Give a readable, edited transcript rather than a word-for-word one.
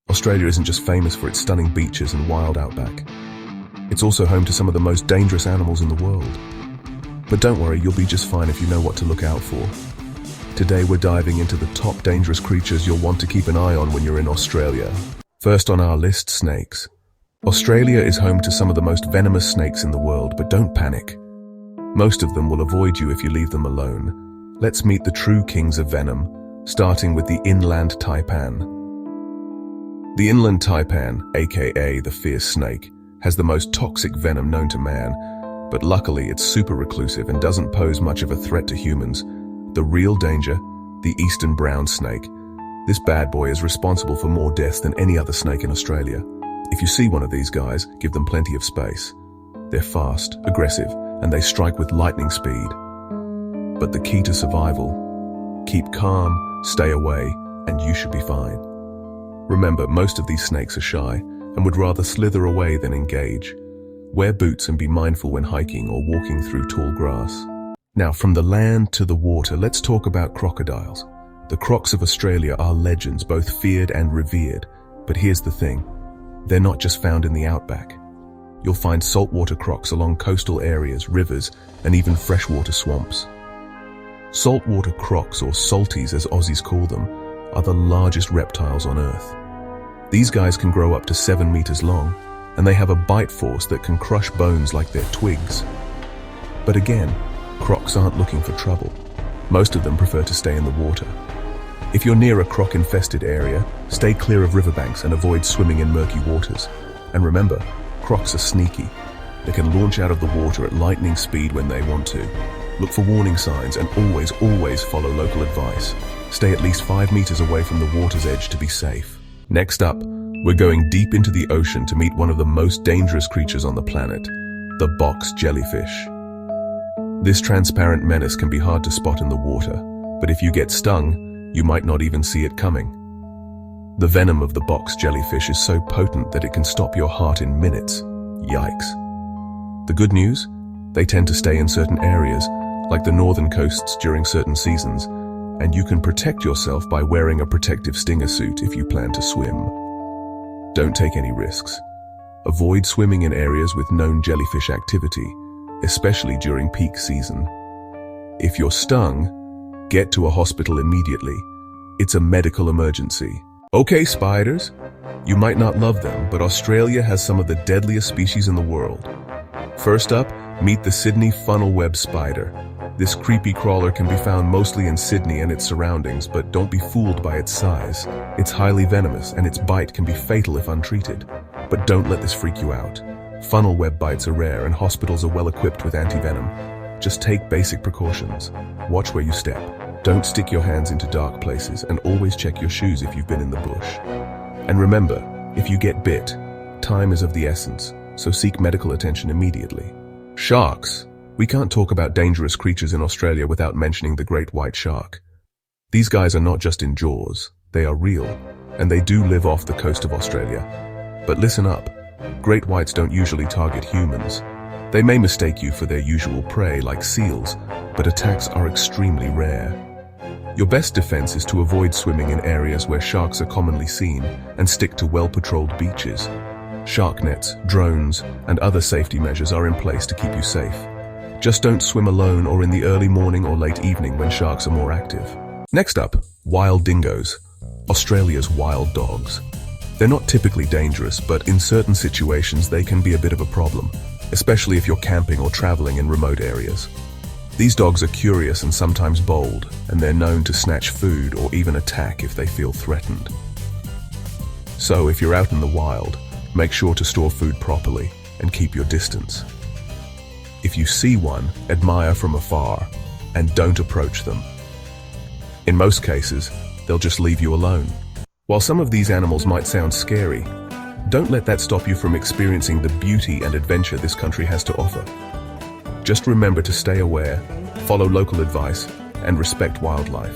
Australia isn't just famous for its stunning beaches and wild outback. It's also home to some of the most dangerous animals in the world. But don't worry, you'll be just fine if you know what to look out for. Today we're diving into the top dangerous creatures you'll want to keep an eye on when you're in Australia. First on our list, snakes. Australia is home to some of the most venomous snakes in the world, but don't panic. Most of them will avoid you if you leave them alone. Let's meet the true kings of venom, starting with the inland taipan. The inland taipan, aka the fierce snake, has the most toxic venom known to man, but luckily it's super reclusive and doesn't pose much of a threat to humans. The real danger, the eastern brown snake. This bad boy is responsible for more deaths than any other snake in Australia. If you see one of these guys, give them plenty of space. They're fast, aggressive, and they strike with lightning speed. But the key to survival: keep calm, stay away, and you should be fine. Remember, most of these snakes are shy and would rather slither away than engage. Wear boots and be mindful when hiking or walking through tall grass. Now, from the land to the water, let's talk about crocodiles. The crocs of Australia are legends, both feared and revered. But here's the thing: they're not just found in the outback. You'll find saltwater crocs along coastal areas, rivers, and even freshwater swamps. Saltwater crocs, or salties as Aussies call them, are the largest reptiles on Earth. These guys can grow up to 7 meters long, and they have a bite force that can crush bones like they're twigs. But again, crocs aren't looking for trouble. Most of them prefer to stay in the water. If you're near a croc-infested area, stay clear of riverbanks and avoid swimming in murky waters. And remember, crocs are sneaky. They can launch out of the water at lightning speed when they want to. Look for warning signs and always follow local advice. Stay at least 5 meters away from the water's edge to be safe. Next up, we're going deep into the ocean to meet one of the most dangerous creatures on the planet, the box jellyfish. This transparent menace can be hard to spot in the water, but if you get stung, you might not even see it coming. The venom of the box jellyfish is so potent that it can stop your heart in minutes. Yikes. The good news? They tend to stay in certain areas, like the northern coasts during certain seasons, and you can protect yourself by wearing a protective stinger suit if you plan to swim. Don't take any risks. Avoid swimming in areas with known jellyfish activity, especially during peak season. If you're stung, get to a hospital immediately. It's a medical emergency. Okay, spiders. You might not love them, but Australia has some of the deadliest species in the world. First up, meet the Sydney funnel web spider. This creepy crawler can be found mostly in Sydney and its surroundings, but don't be fooled by its size. It's highly venomous, and its bite can be fatal if untreated. But don't let this freak you out. Funnel web bites are rare, and hospitals are well equipped with anti-venom. Just take basic precautions. Watch where you step. Don't stick your hands into dark places, and always check your shoes if you've been in the bush. And remember, if you get bit, time is of the essence, so seek medical attention immediately. Sharks. We can't talk about dangerous creatures in Australia without mentioning the great white shark. These guys are not just in Jaws, they are real, and they do live off the coast of Australia. But listen up, great whites don't usually target humans. They may mistake you for their usual prey like seals, but attacks are extremely rare. Your best defense is to avoid swimming in areas where sharks are commonly seen and stick to well-patrolled beaches. Shark nets, drones, and other safety measures are in place to keep you safe. Just don't swim alone or in the early morning or late evening when sharks are more active. Next up, wild dingoes, Australia's wild dogs. They're not typically dangerous, but in certain situations they can be a bit of a problem, especially if you're camping or traveling in remote areas. These dogs are curious and sometimes bold, and they're known to snatch food or even attack if they feel threatened. So if you're out in the wild, make sure to store food properly and keep your distance. If you see one, admire from afar and don't approach them. In most cases, they'll just leave you alone. While some of these animals might sound scary, don't let that stop you from experiencing the beauty and adventure this country has to offer. Just remember to stay aware, follow local advice, and respect wildlife.